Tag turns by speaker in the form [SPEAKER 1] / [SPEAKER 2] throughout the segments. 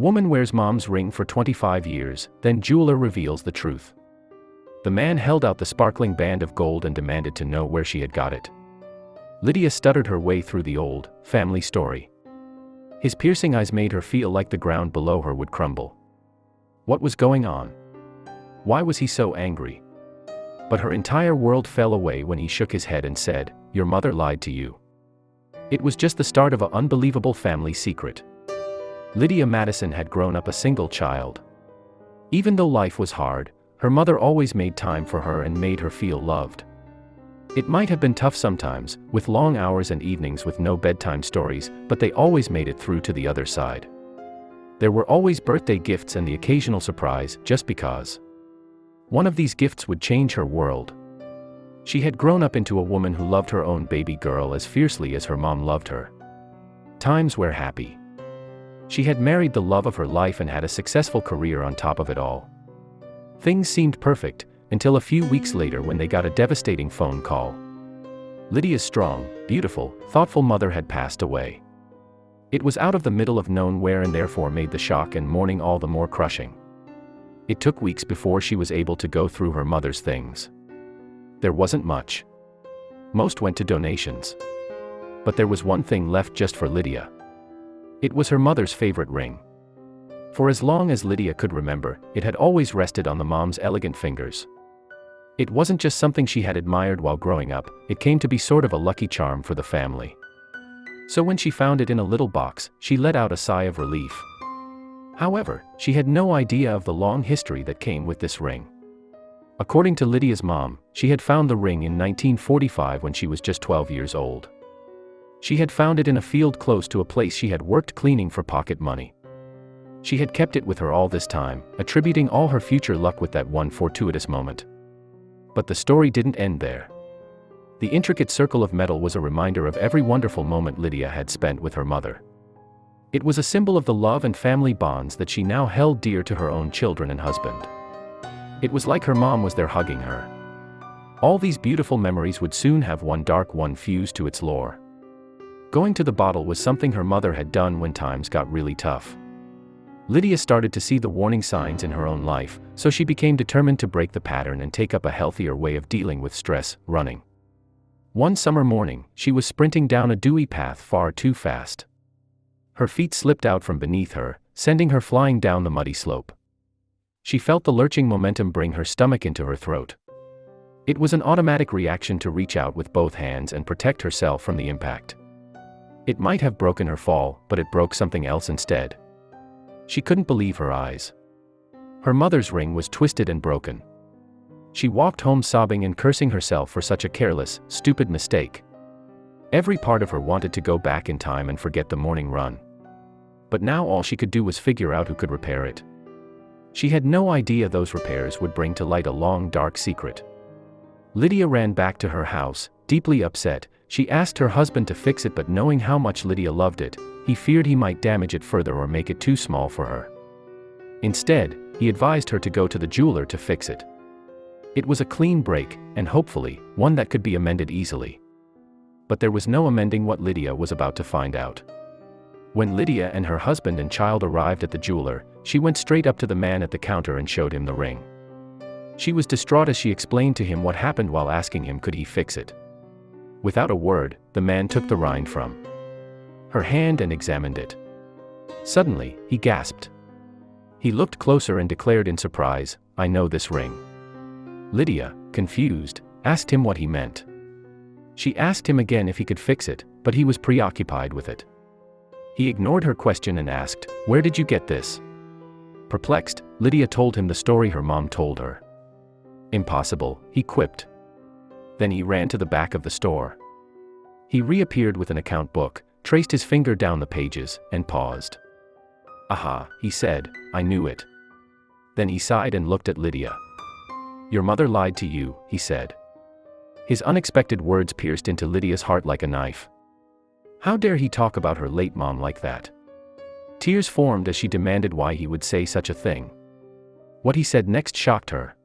[SPEAKER 1] Woman wears mom's ring for 25 years, then jeweler reveals the truth. The man held out the sparkling band of gold and demanded to know where she had got it. Lydia stuttered her way through the old, family story. His piercing eyes made her feel like the ground below her would crumble. What was going on? Why was he so angry? But her entire world fell away when he shook his head and said, "Your mother lied to you." It was just the start of an unbelievable family secret. Lydia Madison had grown up a single child. Even though life was hard, her mother always made time for her and made her feel loved. It might have been tough sometimes, with long hours and evenings with no bedtime stories, but they always made it through to the other side. There were always birthday gifts and the occasional surprise, just because. One of these gifts would change her world. She had grown up into a woman who loved her own baby girl as fiercely as her mom loved her. Times were happy. She had married the love of her life and had a successful career on top of it all. Things seemed perfect, until a few weeks later when they got a devastating phone call. Lydia's strong, beautiful, thoughtful mother had passed away. It was out of the middle of nowhere and therefore made the shock and mourning all the more crushing. It took weeks before she was able to go through her mother's things. There wasn't much. Most went to donations. But there was one thing left just for Lydia. It was her mother's favorite ring. For as long as Lydia could remember, it had always rested on the mom's elegant fingers. It wasn't just something she had admired while growing up, it came to be sort of a lucky charm for the family. So when she found it in a little box, she let out a sigh of relief. However, she had no idea of the long history that came with this ring. According to Lydia's mom, she had found the ring in 1945 when she was just 12 years old. She had found it in a field close to a place she had worked cleaning for pocket money. She had kept it with her all this time, attributing all her future luck with that one fortuitous moment. But the story didn't end there. The intricate circle of metal was a reminder of every wonderful moment Lydia had spent with her mother. It was a symbol of the love and family bonds that she now held dear to her own children and husband. It was like her mom was there hugging her. All these beautiful memories would soon have one dark one fused to its lore. Going to the bottle was something her mother had done when times got really tough. Lydia started to see the warning signs in her own life, so she became determined to break the pattern and take up a healthier way of dealing with stress, running. One summer morning, she was sprinting down a dewy path far too fast. Her feet slipped out from beneath her, sending her flying down the muddy slope. She felt the lurching momentum bring her stomach into her throat. It was an automatic reaction to reach out with both hands and protect herself from the impact. It might have broken her fall, but it broke something else instead. She couldn't believe her eyes. Her mother's ring was twisted and broken. She walked home sobbing and cursing herself for such a careless, stupid mistake. Every part of her wanted to go back in time and forget the morning run. But now all she could do was figure out who could repair it. She had no idea those repairs would bring to light a long dark secret. Lydia ran back to her house, deeply upset. She asked her husband to fix it, but knowing how much Lydia loved it, he feared he might damage it further or make it too small for her. Instead, he advised her to go to the jeweler to fix it. It was a clean break, and hopefully, one that could be amended easily. But there was no amending what Lydia was about to find out. When Lydia and her husband and child arrived at the jeweler, she went straight up to the man at the counter and showed him the ring. She was distraught as she explained to him what happened while asking him could he fix it. Without a word, the man took the rind from her hand and examined it. Suddenly, he gasped. He looked closer and declared in surprise, "I know this ring." Lydia, confused, asked him what he meant. She asked him again if he could fix it, but he was preoccupied with it. He ignored her question and asked, "Where did you get this?" Perplexed, Lydia told him the story her mom told her. "Impossible," he quipped. Then he ran to the back of the store. He reappeared with an account book, traced his finger down the pages, and paused. "Aha," he said, "I knew it." Then he sighed and looked at Lydia. "Your mother lied to you," he said. His unexpected words pierced into Lydia's heart like a knife. How dare he talk about her late mom like that? Tears formed as she demanded why he would say such a thing. What he said next shocked her.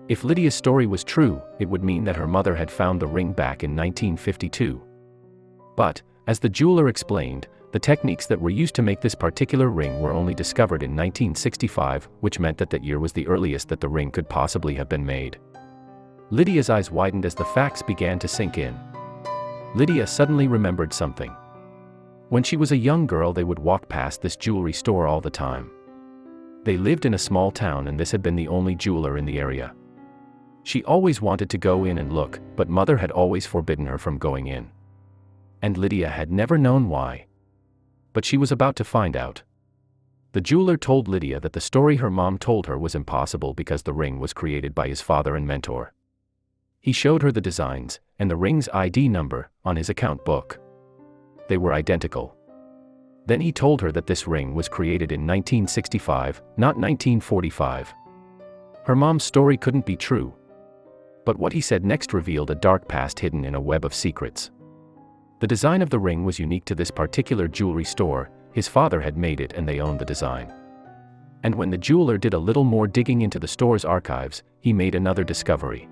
[SPEAKER 1] If Lydia's story was true, it would mean that her mother had found the ring back in 1952. But, as the jeweler explained, The techniques that were used to make this particular ring were only discovered in 1965, which meant that that year was the earliest that the ring could possibly have been made. Lydia's eyes widened as the facts began to sink in. Lydia suddenly remembered something. When she was a young girl, they would walk past this jewelry store all the time. They lived in a small town, and this had been the only jeweler in the area. She always wanted to go in and look, but mother had always forbidden her from going in. And Lydia had never known why. But she was about to find out. The jeweler told Lydia that the story her mom told her was impossible because the ring was created by his father and mentor. He showed her the designs, and the ring's ID number, on his account book. They were identical. Then he told her that this ring was created in 1965, not 1945. Her mom's story couldn't be true. But what he said next revealed a dark past hidden in a web of secrets. The design of the ring was unique to this particular jewelry store. His father had made it and they owned the design. And when the jeweler did a little more digging into the store's archives, he made another discovery.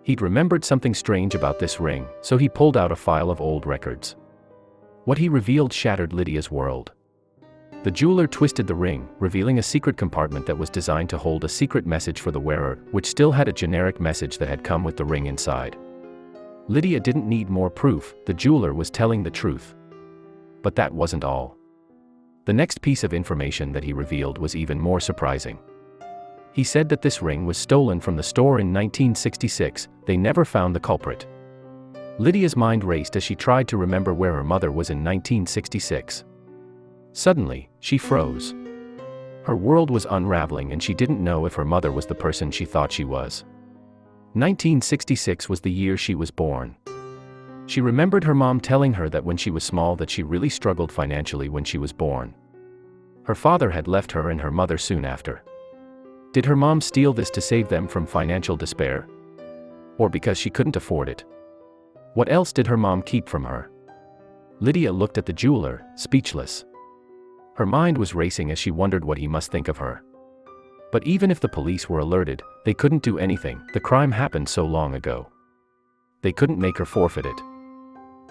[SPEAKER 1] He'd remembered something strange about this ring, so he pulled out a file of old records. What he revealed shattered Lydia's world. The jeweler twisted the ring, revealing a secret compartment that was designed to hold a secret message for the wearer, which still had a generic message that had come with the ring inside. Lydia didn't need more proof. The jeweler was telling the truth. But that wasn't all. The next piece of information that he revealed was even more surprising. He said that this ring was stolen from the store in 1966. They never found the culprit. Lydia's mind raced as she tried to remember where her mother was in 1966. Suddenly, she froze. Her world was unraveling and she didn't know if her mother was the person she thought she was. 1966 was the year she was born. She remembered her mom telling her that when she was small that she really struggled financially when she was born. Her father had left her and her mother soon after. Did her mom steal this to save them from financial despair? Or because she couldn't afford it? What else did her mom keep from her? Lydia looked at the jeweler, speechless. Her mind was racing as she wondered what he must think of her. But even if the police were alerted, they couldn't do anything. The crime happened so long ago. They couldn't make her forfeit it.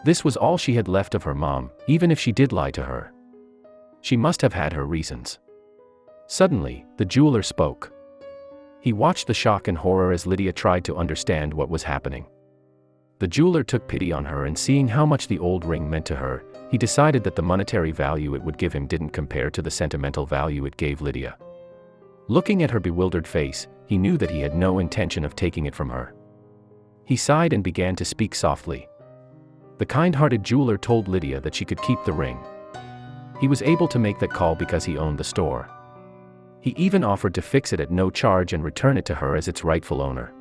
[SPEAKER 1] This was all she had left of her mom, even if she did lie to her. She must have had her reasons. Suddenly, the jeweler spoke. He watched the shock and horror as Lydia tried to understand what was happening. The jeweler took pity on her, and seeing how much the old ring meant to her, he decided that the monetary value it would give him didn't compare to the sentimental value it gave Lydia. Looking at her bewildered face, he knew that he had no intention of taking it from her. He sighed and began to speak softly. The kind-hearted jeweler told Lydia that she could keep the ring. He was able to make that call because he owned the store. He even offered to fix it at no charge and return it to her as its rightful owner.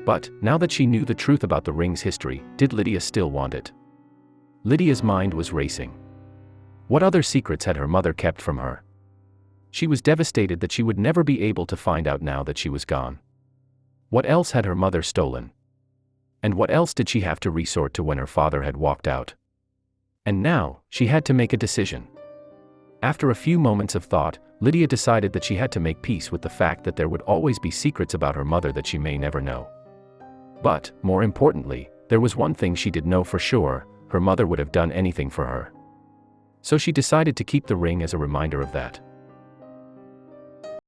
[SPEAKER 1] But, now that she knew the truth about the ring's history, did Lydia still want it? Lydia's mind was racing. What other secrets had her mother kept from her? She was devastated that she would never be able to find out now that she was gone. What else had her mother stolen? And what else did she have to resort to when her father had walked out? And now, she had to make a decision. After a few moments of thought, Lydia decided that she had to make peace with the fact that there would always be secrets about her mother that she may never know. But, more importantly, there was one thing she did know for sure: her mother would have done anything for her. So she decided to keep the ring as a reminder of that.